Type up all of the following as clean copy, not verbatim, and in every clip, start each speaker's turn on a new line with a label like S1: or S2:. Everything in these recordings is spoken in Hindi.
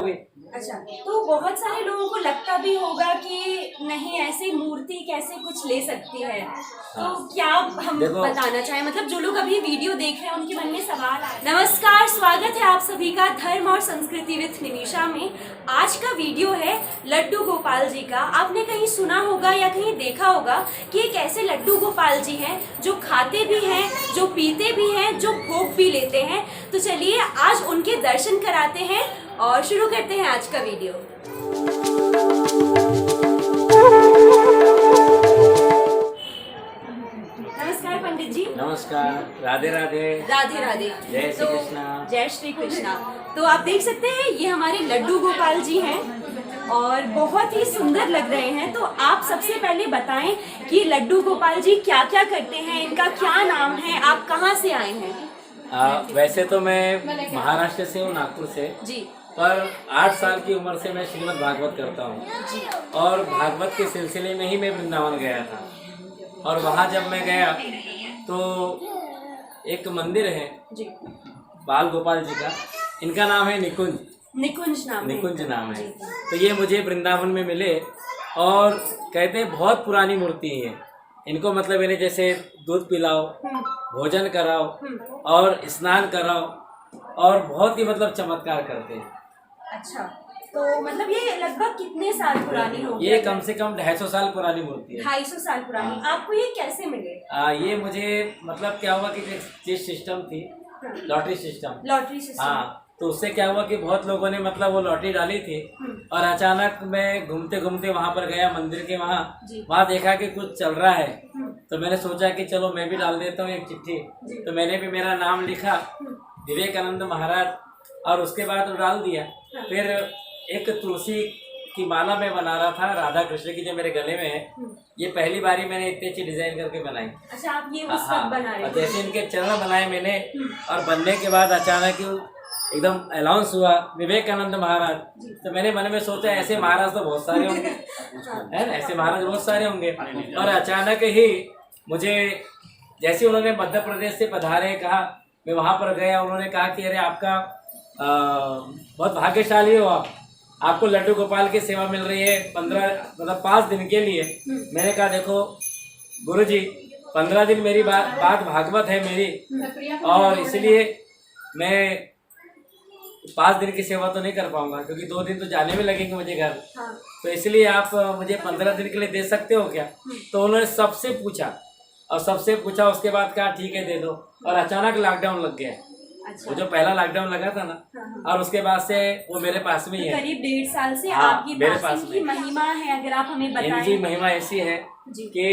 S1: अच्छा, तो बहुत सारे लोगों को लगता भी होगा कि नहीं ऐसी मूर्ति कैसे कुछ ले सकती है, तो क्या हम बताना चाहें, मतलब जो लोग अभी वीडियो देख रहे हैं उनके मन में सवाल आ। नमस्कार, स्वागत है आप सभी का धर्म और संस्कृति विद निमिषा में। आज का वीडियो है लड्डू गोपाल जी का। आपने कहीं सुना होगा या कहीं देखा होगा कि एक ऐसे लड्डू गोपाल जी हैं जो खाते भी हैं, जो पीते भी हैं, जो भोग भी लेते हैं। तो चलिए आज उनके दर्शन कराते हैं और शुरू करते हैं आज का वीडियो। नमस्कार पंडित जी।
S2: नमस्कार, राधे राधे।
S1: राधे राधे।
S2: जय श्री कृष्णा।
S1: जय श्री कृष्णा। तो आप देख सकते हैं ये हमारे लड्डू गोपाल जी हैं और बहुत ही सुंदर लग रहे हैं। तो आप सबसे पहले बताएं कि लड्डू गोपाल जी क्या क्या करते हैं, इनका क्या नाम है, आप कहाँ से आए हैं?
S2: वैसे तो मैं महाराष्ट्र से हूँ, नागपुर से जी। पर 8 साल की उम्र से मैं श्रीमद् भागवत करता हूँ और भागवत के सिलसिले में ही मैं वृंदावन गया था। और वहाँ जब मैं गया तो एक मंदिर है जी, बाल गोपाल जी का, इनका नाम है निकुंज। निकुंज नाम है। तो ये मुझे वृंदावन में मिले और कहते हैं बहुत पुरानी मूर्ति है। इनको मतलब इन्हें जैसे दूध पिलाओ, भोजन कराओ और स्नान कराओ और बहुत ही मतलब चमत्कार करते हैं।
S1: अच्छा, तो मतलब ये लगभग कितने साल पुरानी होगी?
S2: ये कम से कम 250 साल पुरानी मूर्ति है।
S1: 250 साल पुरानी। आपको ये कैसे मिले?
S2: ये मुझे मतलब क्या हुआ कि जिस सिस्टम थी, लॉटरी सिस्टम। हाँ, तो उससे क्या हुआ कि बहुत लोगों ने मतलब वो लॉटरी डाली थी और अचानक मैं घूमते घूमते वहाँ पर गया मंदिर के वहाँ देखा कि कुछ चल रहा है। तो मैंने सोचा कि चलो मैं भी डाल देता हूँ एक चिट्ठी। तो मैंने भी मेरा नाम लिखा विवेकानंद महाराज और उसके बाद वो डाल दिया। फिर एक तुलसी की माला मैं बना रहा था राधा कृष्ण की, जो मेरे गले में है। ये पहली बारी मैंने इतनी अच्छी डिजाइन करके बनाई।
S1: अच्छा, आप ये उस वक्त बना रहे थे?
S2: जैसे इनके चरण बनाए मैंने और बनने के बाद अचानक एकदम अनाउंस हुआ विवेकानंद महाराज। तो मैंने मन में सोचा ऐसे महाराज तो बहुत सारे होंगे, है ना, ऐसे महाराज बहुत सारे होंगे। और अचानक ही मुझे जैसे उन्होंने मध्य प्रदेश से पधारे कहा, मैं वहाँ पर गया। उन्होंने कहा कि अरे आपका बहुत भाग्यशाली हो आपको लड्डू गोपाल की सेवा मिल रही है 5 दिन के लिए। मैंने कहा देखो गुरुजी, 15 दिन मेरी बात भागवत है मेरी, और इसलिए मैं 5 दिन की सेवा तो नहीं कर पाऊंगा क्योंकि 2 दिन तो जाने में लगेंगे मुझे घर। तो इसलिए आप मुझे 15 दिन के लिए दे सकते हो क्या? तो उन्होंने सबसे पूछा उसके बाद कहा ठीक है दे दो। और अचानक लॉकडाउन लग गया। अच्छा। वो जो पहला लॉकडाउन लगा था ना, और उसके बाद से वो मेरे पास में ही है।
S1: करीब 1.5 साल से आपकी मेरे पास में। महिमा है अगर आप हमें बताएं।
S2: इनकी महिमा ऐसी है कि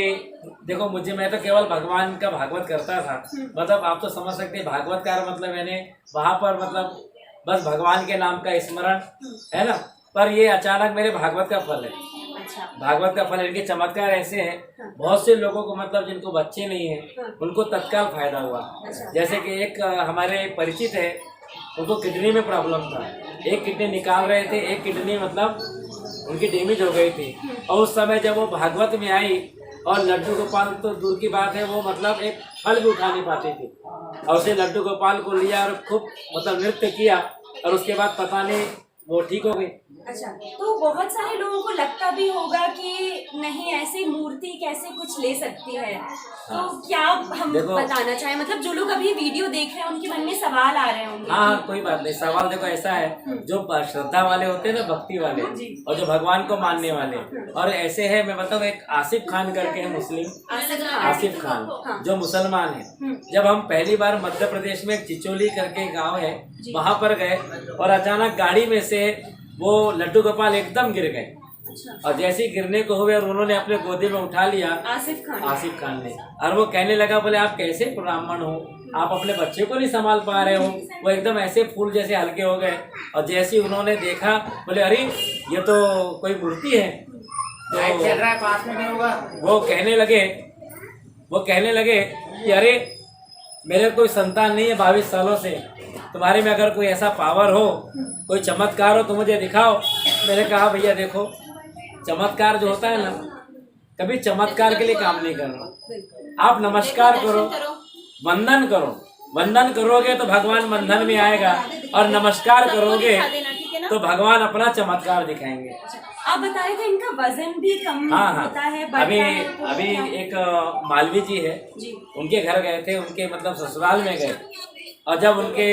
S2: देखो मैं तो केवल भगवान का भागवत करता था। मतलब आप तो समझ सकते हैं भागवतकार मतलब मैंने वहाँ पर मतलब बस भगवान के नाम का स्मरण है ना। पर ये अचानक मेरे भागवत का फल है। अच्छा। भागवत का फल, इनके चमत्कार ऐसे हैं। बहुत से लोगों को मतलब जिनको बच्चे नहीं हैं उनको तत्काल फायदा हुआ। अच्छा। जैसे कि एक हमारे परिचित है, उनको किडनी में प्रॉब्लम था। एक किडनी निकाल रहे थे, एक किडनी मतलब उनकी डैमेज हो गई थी। और उस समय जब वो भागवत में आई और लड्डू गोपाल तो दूर की बात है, वो मतलब एक फल भी उठा नहीं पाती थी। और उसे लड्डू गोपाल को लिया और खूब मतलब नृत्य किया और उसके बाद पता नहीं वो ठीक हो गई।
S1: अच्छा, तो बहुत सारे लोगों को लगता भी होगा कि नहीं ऐसी मूर्ति कैसे कुछ ले सकती है, तो क्या हम बताना चाहें, मतलब जो लोग अभी वीडियो देख रहे हैं उनके मन में सवाल आ रहे होंगे।
S2: हाँ, कोई बात नहीं। सवाल देखो ऐसा है, जो श्रद्धा वाले होते हैं ना, भक्ति वाले और जो भगवान को मानने वाले, और ऐसे है मैं बताऊँ एक आसिफ खान करके है मुस्लिम, आसिफ खान जो मुसलमान है। जब हम पहली बार मध्य प्रदेश में चिचोली करके गाँव है वहाँ पर गए और अचानक गाड़ी में से वो लड्डू गोपाल एकदम गिर गए। अच्छा। और जैसे ही गिरने को हुए और उन्होंने अपने गोदी में उठा लिया आसिफ खान ने, और वो कहने लगा बोले आप कैसे ब्राह्मण हो, आप अपने बच्चे को नहीं संभाल पा रहे हो। वो एकदम ऐसे फूल जैसे हल्के हो गए। और जैसे ही उन्होंने देखा बोले अरे ये तो कोई मूर्ति है। तो चल रहा है पास में नहीं होगा। वो कहने लगे कि अरे मेरे कोई संतान नहीं है 22 सालों से, तुम्हारे में अगर कोई ऐसा पावर हो, कोई चमत्कार हो तो मुझे दिखाओ। मैंने कहा भैया देखो, चमत्कार जो होता है ना, कभी चमत्कार के लिए काम नहीं करना। आप नमस्कार करो, वंदन करो। वंदन करोगे तो भगवान बंधन में आएगा, और नमस्कार करोगे
S1: ना?
S2: तो भगवान अपना चमत्कार दिखाएंगे।
S1: आप बता रहे थे इनका वजन भी कम
S2: हाँ
S1: होता है,
S2: अभी
S1: बढ़ता है, तो
S2: अभी
S1: क्या?
S2: एक मालवी जी है,
S1: जी
S2: उनके घर गए थे, उनके मतलब ससुराल में गए, और जब उनके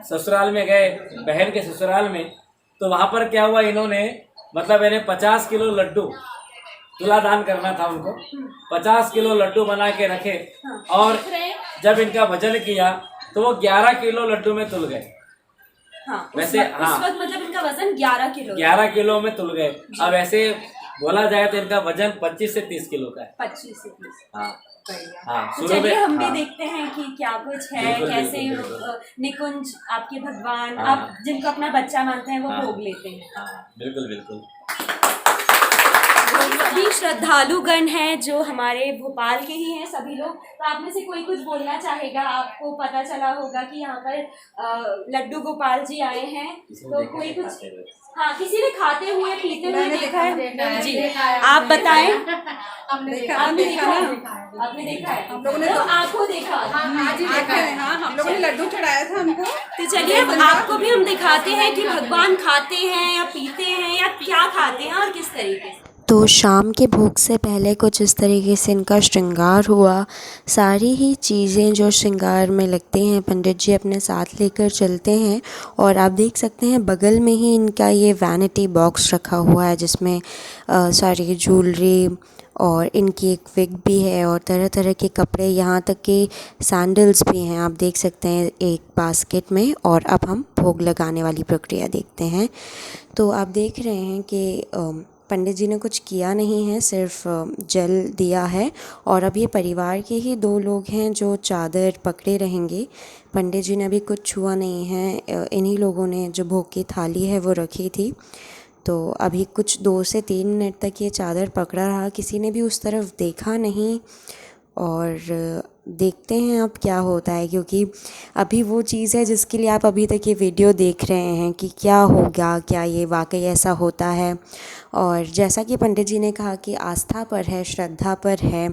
S2: ससुराल में गए, बहन के ससुराल में, तो वहाँ पर क्या हुआ, इन्होंने मतलब इन्हें 50 किलो लड्डू तुलादान करना था उनको, 50 किलो लड्डू बना के रखे, और जब इनका वजन किया तो वो 11 किलो लड्डू में तुल गए।
S1: हाँ,
S2: वैसे
S1: उस वक्त मतलब इनका वजन 11 किलो
S2: 11 किलो में तुल गए। अब ऐसे बोला जाए तो इनका वजन 25 से 30 किलो का है।
S1: 25 से 30।
S2: हाँ
S1: बढ़िया।
S2: हाँ,
S1: तो
S2: शुरू में
S1: चलिए हम भी
S2: हाँ,
S1: देखते हैं कि क्या कुछ है,
S2: बिल्कुल,
S1: कैसे
S2: बिल्कुल, बिल्कुल।
S1: निकुंज आपके भगवान,
S2: हाँ,
S1: आप जिनको अपना बच्चा मानते हैं वो
S2: हाँ,
S1: भोग लेते हैं।
S2: हाँ, बिल्कुल बिल्कुल।
S1: सभी श्रद्धालुगण हैं जो हमारे भोपाल के ही हैं सभी लोग, तो आप में से कोई कुछ बोलना चाहेगा? आपको पता चला होगा कि यहाँ पर लड्डू गोपाल जी आए हैं, तो कोई कुछ, हाँ किसी ने खाते हुए पीते हुए देखा है जी? आप बताएं। आपने देखा ना? आपने देखा है? हम लोगों ने तो आंखों देखा।
S3: हाँ, हम लोगों ने लड्डू चढ़ाया था उनको।
S1: तो चलिए अब आपको भी हम दिखाते हैं कि भगवान खाते हैं या पीते हैं या क्या खाते हैं और किस तरीके से।
S4: तो शाम के भोग से पहले कुछ इस तरीके से इनका श्रृंगार हुआ। सारी ही चीज़ें जो श्रृंगार में लगती हैं पंडित जी अपने साथ लेकर चलते हैं। और आप देख सकते हैं बगल में ही इनका ये वैनिटी बॉक्स रखा हुआ है जिसमें सारी ज्वेलरी और इनकी एक विग भी है और तरह तरह के कपड़े, यहाँ तक कि सैंडल्स भी हैं, आप देख सकते हैं एक बास्केट में। और अब हम भोग लगाने वाली प्रक्रिया देखते हैं। तो आप देख रहे हैं कि पंडित जी ने कुछ किया नहीं है, सिर्फ जल दिया है। और अब ये परिवार के ही 2 लोग हैं जो चादर पकड़े रहेंगे। पंडित जी ने अभी कुछ छुआ नहीं है। इन्हीं लोगों ने जो भोग की थाली है वो रखी थी। तो अभी कुछ 2 से 3 मिनट तक ये चादर पकड़ा रहा, किसी ने भी उस तरफ देखा नहीं। और देखते हैं अब क्या होता है, क्योंकि अभी वो चीज़ है जिसके लिए आप अभी तक ये वीडियो देख रहे हैं कि क्या होगा, क्या ये वाकई ऐसा होता है। और जैसा कि पंडित जी ने कहा कि आस्था पर है, श्रद्धा पर है।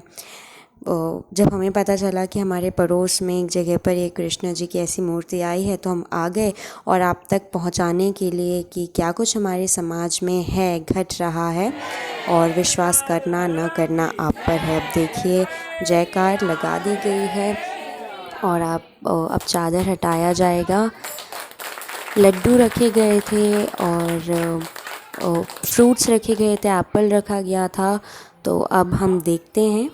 S4: जब हमें पता चला कि हमारे पड़ोस में एक जगह पर एक कृष्ण जी की ऐसी मूर्ति आई है तो हम आ गए और आप तक पहुंचाने के लिए कि क्या कुछ हमारे समाज में है, घट रहा है, और विश्वास करना न करना आप पर है। अब देखिए जयकार लगा दी गई है और अब चादर हटाया जाएगा। लड्डू रखे गए थे और फ्रूट्स रखे गए थे, एप्पल रखा गया था। तो अब हम देखते हैं।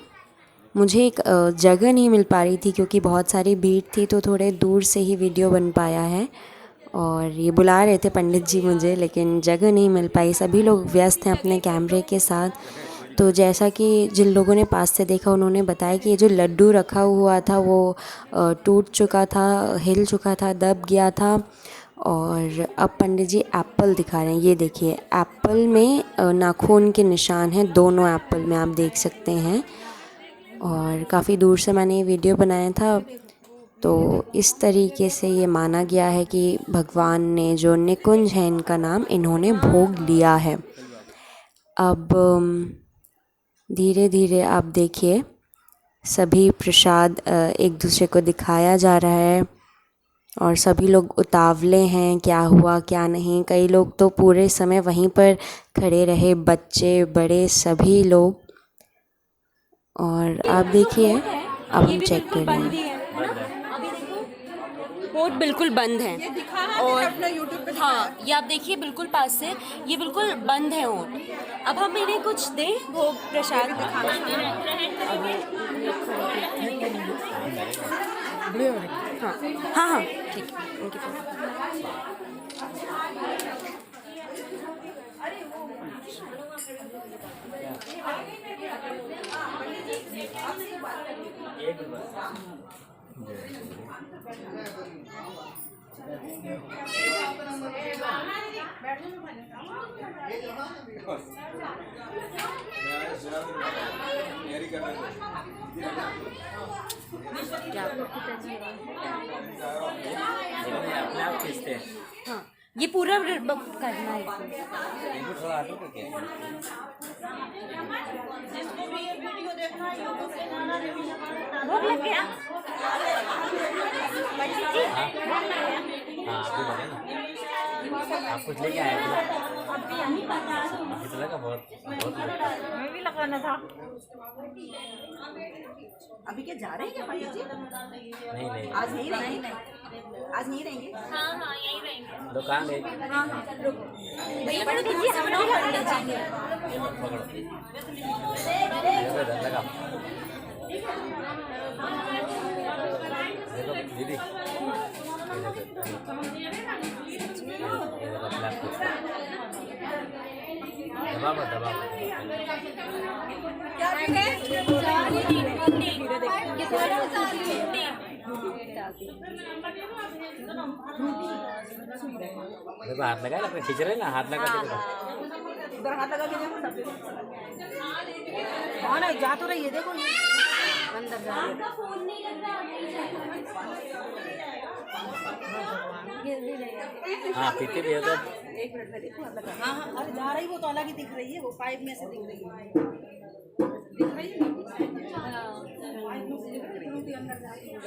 S4: मुझे एक जगह नहीं मिल पा रही थी क्योंकि बहुत सारी भीड़ थी, तो थोड़े दूर से ही वीडियो बन पाया है। और ये बुला रहे थे पंडित जी मुझे, लेकिन जगह नहीं मिल पाई, सभी लोग व्यस्त हैं अपने कैमरे के साथ। तो जैसा कि जिन लोगों ने पास से देखा उन्होंने बताया कि ये जो लड्डू रखा हुआ था वो टूट चुका था, हिल चुका था, दब गया था। और अब पंडित जी एप्पल दिखा रहे हैं। ये देखिए एप्पल में नाखून के निशान हैं, दोनों एप्पल में आप देख सकते हैं। और काफ़ी दूर से मैंने ये वीडियो बनाया था। तो इस तरीके से ये माना गया है कि भगवान ने, जो निकुंज है इनका नाम, इन्होंने भोग लिया है। अब धीरे धीरे आप देखिए सभी प्रसाद एक दूसरे को दिखाया जा रहा है और सभी लोग उतावले हैं क्या हुआ क्या नहीं। कई लोग तो पूरे समय वहीं पर खड़े रहे, बच्चे बड़े सभी लोग। और आप देखिए अब हम चेक कर रहे हैं।
S1: पोर्ट बिल्कुल बंद है
S3: ये दिखा है
S1: और
S3: अपना यूट्यूब पे।
S1: हाँ ये आप देखिए बिल्कुल पास से, ये बिल्कुल बंद है ओट। अब हम इन्हें कुछ दें भोग प्रसाद। हाँ हाँ हाँ ठीक है उनकी
S2: अपने आप खींचते हैं।
S1: हाँ ये पूरा करना है।
S2: थोड़ा आटो को क्या
S1: भोग लग गया।
S2: हाँ, आपको लगे ना। आप कुछ लेके आए थे?
S1: अब यही पता
S2: मुझे तो लगा बहुत बहुत
S3: हमें भी लगाना था।
S5: अभी क्या जा रहे हैं क्या पंडित जी?
S2: नहीं नहीं
S5: आज नहीं रहेंगे? आज नहीं रहेंगे?
S1: हाँ यही रहेंगे।
S2: तो कहाँ गए?
S1: भैया पंडित जी हम लोग पंडित जी हैं।
S2: पकड़ो इधर लगा। देखो दीदी दबा मत दबा मत। देखो हाथ लगाए अपने खींच रहे ना, हाथ लगा के देखो।
S5: उधर हाथ लगा के देखो सबसे। कौन है? जा तो रही है, देखो अंदर जा रही है।
S1: फोन नहीं लग रहा।
S2: हाँ पीते भी हो तो
S5: एक मिनट में देखो हाथ लगा। हाँ हाँ, अरे जा रही वो तो अलग ही दिख रही है, वो पाइप में से दिख रही है। दिख रही है पाइप में से दिख रही है, अंदर जा रही है।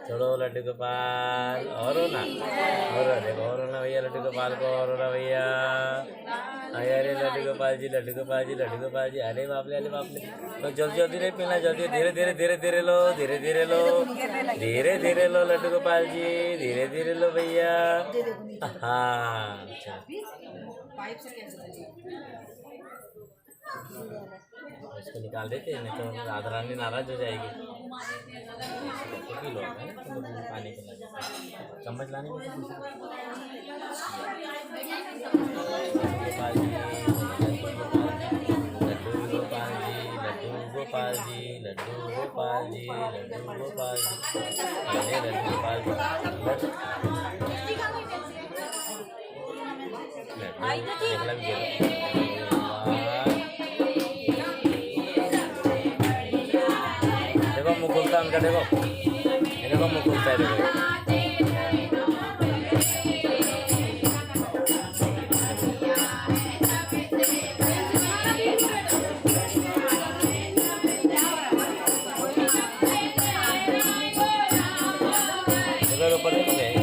S2: छोड़ो लड्डू गोपाल और हो ना, और हो देखो और हो ना भैया लड्डू गोपाल को, और हो ना भैया। अरे लड्डू गोपाल जी लड्डू गोपाल जी लड्डू गोपाल जी, अरे बाप रे तो जल्दी जल्दी नहीं पीना, जल्दी धीरे धीरे धीरे धीरे लो, धीरे धीरे लो, धीरे धीरे लो लड्डू गोपाल जी, धीरे धीरे लो भैया। हाँ
S5: पाइप से कैसे?
S2: इसको निकाल देते हैं, नहीं तो राधा रानी नाराज हो जाएगी। पी लो पानी पिला, चम्मच लाने में लड्डू गोपाल जी लड्डू गोपाल जी लड्डू गोपाल जी लड्डू गोपाल जी देखो मुँह खुलता है उनका, देखो मुँह खुलता है, देखो ऊपर देखो भैया।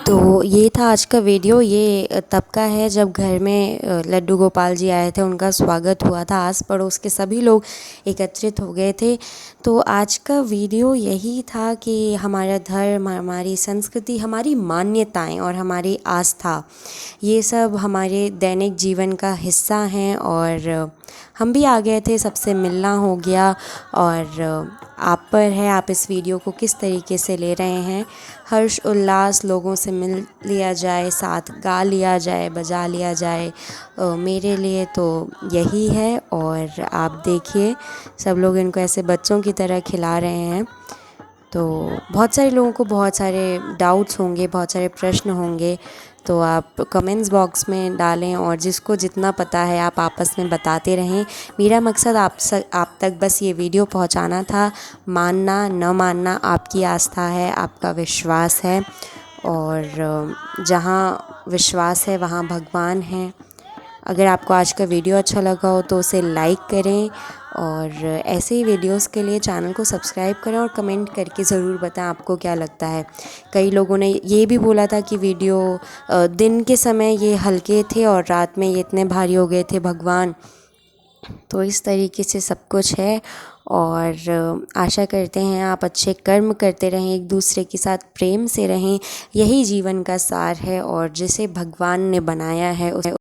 S4: तो ये था आज का वीडियो। ये तब का है जब घर में लड्डू गोपाल जी आए थे, उनका स्वागत हुआ था, आस पड़ोस के सभी लोग एकत्रित हो गए थे। तो आज का वीडियो यही था कि हमारा धर्म, हमारी संस्कृति, हमारी मान्यताएं और हमारी आस्था, ये सब हमारे दैनिक जीवन का हिस्सा हैं। और हम भी आ गए थे, सबसे मिलना हो गया। और आप पर है, आप इस वीडियो को किस तरीके से ले रहे हैं। हर्ष उल्लास लोगों से मिल लिया जाए, साथ गा लिया जाए, बजा लिया जाए, मेरे लिए तो यही है। और आप देखिए सब लोग इनको ऐसे बच्चों की तरह खिला रहे हैं। तो बहुत सारे लोगों को बहुत सारे डाउट्स होंगे, बहुत सारे प्रश्न होंगे, तो आप कमेंट्स बॉक्स में डालें और जिसको जितना पता है आप आपस में बताते रहें। मेरा मकसद आप तक बस ये वीडियो पहुंचाना था। मानना न मानना आपकी आस्था है, आपका विश्वास है, और जहाँ विश्वास है वहाँ भगवान है। अगर आपको आज का वीडियो अच्छा लगा हो तो उसे लाइक करें, और ऐसे ही वीडियोस के लिए चैनल को सब्सक्राइब करें, और कमेंट करके ज़रूर बताएं आपको क्या लगता है। कई लोगों ने ये भी बोला था कि वीडियो दिन के समय ये हल्के थे और रात में ये इतने भारी हो गए थे भगवान। तो इस तरीके से सब कुछ है, और आशा करते हैं आप अच्छे कर्म करते रहें, एक दूसरे के साथ प्रेम से रहें। यही जीवन का सार है, और जिसे भगवान ने बनाया है उसे